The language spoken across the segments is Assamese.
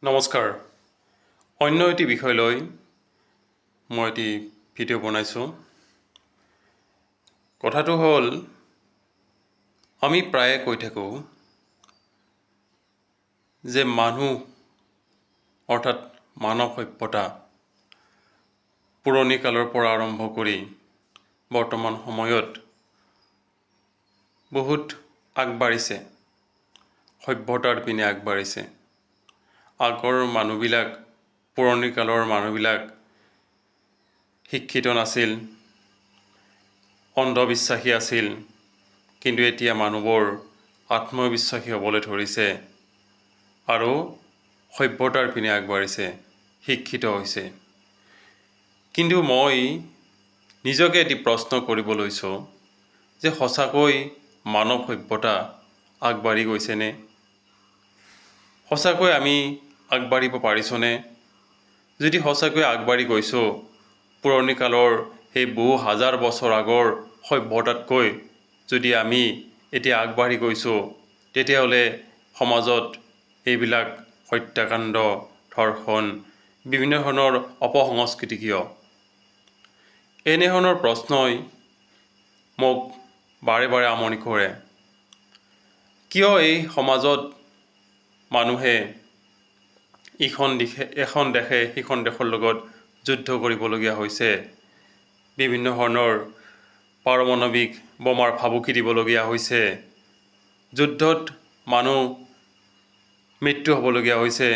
নমস্কাৰ। অন্য এটি বিষয় লৈ মই এটি ভিডিঅ' বনাইছোঁ। কথাটো হ'ল, আমি প্ৰায়ে কৈ থাকোঁ যে মানুহ অৰ্থাৎ মানৱ সভ্যতা পুৰণি কালৰ পৰা আৰম্ভ কৰি বৰ্তমান সময়ত বহুত আগবাঢ়িছে, সভ্যতাৰ পিনে আগবাঢ়িছে। আগৰ মানুহবিলাক, পুৰণি কালৰ মানুহবিলাক শিক্ষিত নাছিল, অন্ধবিশ্বাসী আছিল, কিন্তু এতিয়া মানুহবোৰ আত্মবিশ্বাসী হ'বলৈ ধৰিছে আৰু সভ্যতাৰ পিনে আগবাঢ়িছে, শিক্ষিত হৈছে। কিন্তু মই নিজকে এটি প্ৰশ্ন কৰিব লৈছোঁ যে সঁচাকৈ মানৱ সভ্যতা আগবাঢ়ি গৈছেনে? সঁচাকৈ আমি আগবাঢ়িব পাৰিছোঁনে? যদি সঁচাকৈ আগবাঢ়ি গৈছোঁ, পুৰণি কালৰ সেই বহু হাজাৰ বছৰ আগৰ সভ্যতাতকৈ যদি আমি এতিয়া আগবাঢ়ি গৈছোঁ, তেতিয়াহ'লে সমাজত এইবিলাক হত্যাকাণ্ড, ধৰ্ষণ, বিভিন্ন ধৰণৰ অপসংস্কৃতি কিয়? এনেধৰণৰ প্ৰশ্নই মোক বাৰে বাৰে আমনি কৰে। কিয় এই সমাজত মানুহে এখন দেশে সিখন দেশৰ লগত যুদ্ধ কৰিবলগীয়া হৈছে, বিভিন্ন ধৰণৰ পাৰমাণৱিক বোমাৰ ভাবুকি দিবলগীয়া হৈছে, যুদ্ধত মানুহ মৃত্যু হ'বলগীয়া হৈছে,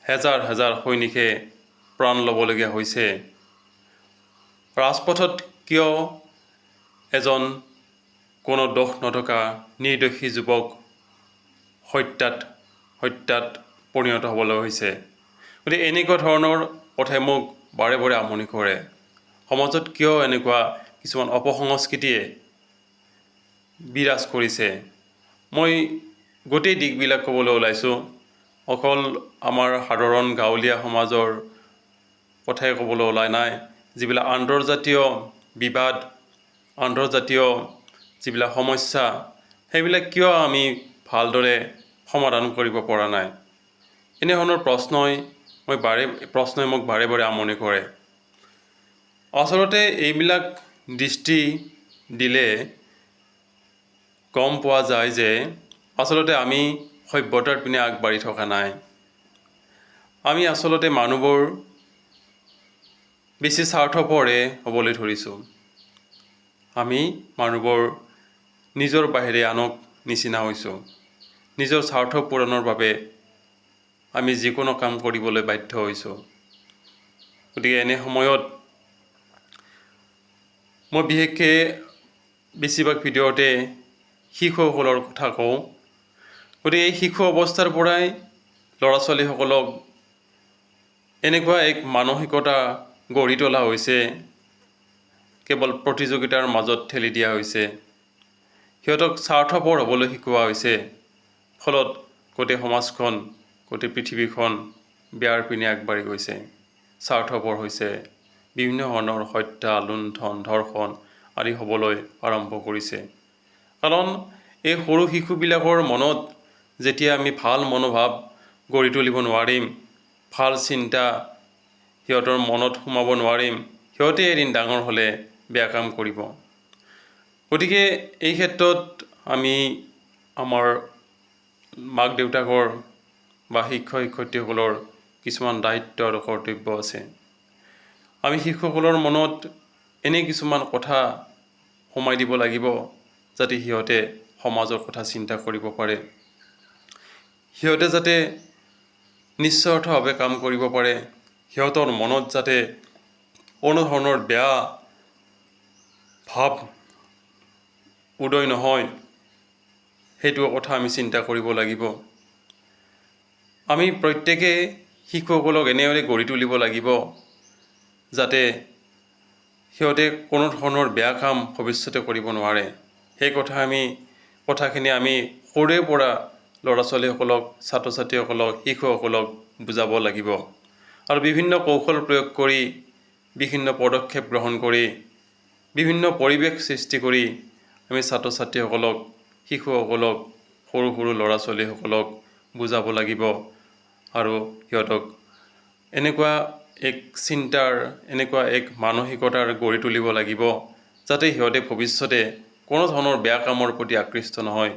হেজাৰ হেজাৰ সৈনিকে প্ৰাণ ল'বলগীয়া হৈছে? ৰাজপথত কিয় এজন কোনো দোষ নথকা নিৰ্দোষী যুৱক হত্যাত পৰিণত হ'বলৈ হৈছে? গতিকে এনেকুৱা ধৰণৰ কথাই মোক বাৰে বাৰে আমনি কৰে। সমাজত কিয় এনেকুৱা কিছুমান অপসংস্কৃতিয়ে বিৰাজ কৰিছে? মই গোটেই দিশবিলাক ক'বলৈ ওলাইছোঁ। অকল আমাৰ সাধাৰণ গাঁৱলীয়া সমাজৰ কথাই ক'বলৈ ওলাই নাই। যিবিলাক আন্তৰ্জাতীয় বিবাদ, আন্তৰ্জাতীয় যিবিলাক সমস্যা, সেইবিলাক কিয় আমি ভালদৰে সমাধান কৰিব পৰা নাই? এনেধৰণৰ প্ৰশ্নই মোক বাৰে বাৰে আমনি কৰে। আচলতে এইবিলাক দৃষ্টি দিলে গম পোৱা যায় যে আচলতে আমি সভ্যতাৰ পিনে আগবাঢ়ি থকা নাই। আমি আচলতে মানুহবোৰ বেছি স্বাৰ্থপৰহে হ'বলৈ ধৰিছোঁ। আমি মানুহবোৰ নিজৰ বাহিৰে আনক নিচিনা হৈছোঁ। নিজৰ স্বাৰ্থ পূৰণৰ বাবে আমি যিকোনো কাম কৰিবলৈ বাধ্য হৈছোঁ। গতিকে এনে সময়ত মই বিশেষকৈ বেছিভাগ ভিডিঅ'তে শিশুসকলৰ কথা কওঁ। গতিকে এই শিশু অৱস্থাৰ পৰাই ল'ৰা ছোৱালীসকলক এনেকুৱা এক মানসিকতা গঢ়ি তোলা হৈছে, কেৱল প্ৰতিযোগিতাৰ মাজত ঠেলি দিয়া হৈছে। সিহঁতক স্বাৰ্থপৰ হ'বলৈ শিকোৱা হৈছে। ফলত গোটেই সমাজখন, গোটেই পৃথিৱীখন বেয়াৰ পিনে আগবাঢ়ি গৈছে, স্বাৰ্থপৰ হৈছে। বিভিন্ন ধৰণৰ হত্যা, লুণ্ঠন, ধৰ্ষণ আদি হ'বলৈ আৰম্ভ কৰিছে। কাৰণ এই সৰু শিশুবিলাকৰ মনত যেতিয়া আমি ভাল মনোভাৱ গঢ়ি তুলিব নোৱাৰিম, ভাল চিন্তা সিহঁতৰ মনত সোমাব নোৱাৰিম, সিহঁতে এদিন ডাঙৰ হ'লে বেয়া কাম কৰিব। গতিকে এই ক্ষেত্ৰত আমি আমাৰ মাক দেউতাকৰ বা শিক্ষক শিক্ষয়িত্ৰীসকলৰ কিছুমান দায়িত্ব আৰু কৰ্তব্য আছে। আমি শিশুসকলৰ মনত এনে কিছুমান কথা সোমাই দিব লাগিব যাতে সিহঁতে সমাজৰ কথা চিন্তা কৰিব পাৰে। সিহঁতে যাতে নিস্বাৰ্থভাৱে কাম কৰিব পাৰে। সিহঁতৰ মনত যাতে কোনো ধৰণৰ বেয়া ভাৱ উদয় নহয়, সেইটো কথা আমি চিন্তা কৰিব লাগিব। আমি প্ৰত্যেকে শিশুসকলক এনেদৰে গঢ়ি তুলিব লাগিব যাতে সিহঁতে কোনো ধৰণৰ বেয়া কাম ভৱিষ্যতে কৰিব নোৱাৰে। সেই কথাখিনি আমি সৰুৰে পৰা ল'ৰা ছোৱালীসকলক, ছাত্ৰ ছাত্ৰীসকলক, শিশুসকলক বুজাব লাগিব। আৰু বিভিন্ন কৌশল প্ৰয়োগ কৰি, বিভিন্ন পদক্ষেপ গ্ৰহণ কৰি, বিভিন্ন পৰিৱেশ সৃষ্টি কৰি আমি ছাত্ৰ ছাত্ৰীসকলক, শিশুসকলক, সৰু সৰু ল'ৰা ছোৱালীসকলক বুজাব লাগিব। আৰু সিহঁতক এনেকুৱা এক চিন্তাৰ, এনেকুৱা এক মানসিকতাৰ গঢ়ি তুলিব লাগিব যাতে সিহঁতে ভৱিষ্যতে কোনো ধৰণৰ বেয়া কামৰ প্ৰতি আকৃষ্ট নহয়,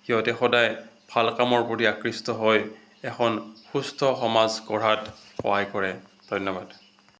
সিহঁতে সদায় ভাল কামৰ প্ৰতি আকৃষ্ট হৈ এখন সুস্থ সমাজ গঢ়াত সহায় কৰে। ধন্যবাদ।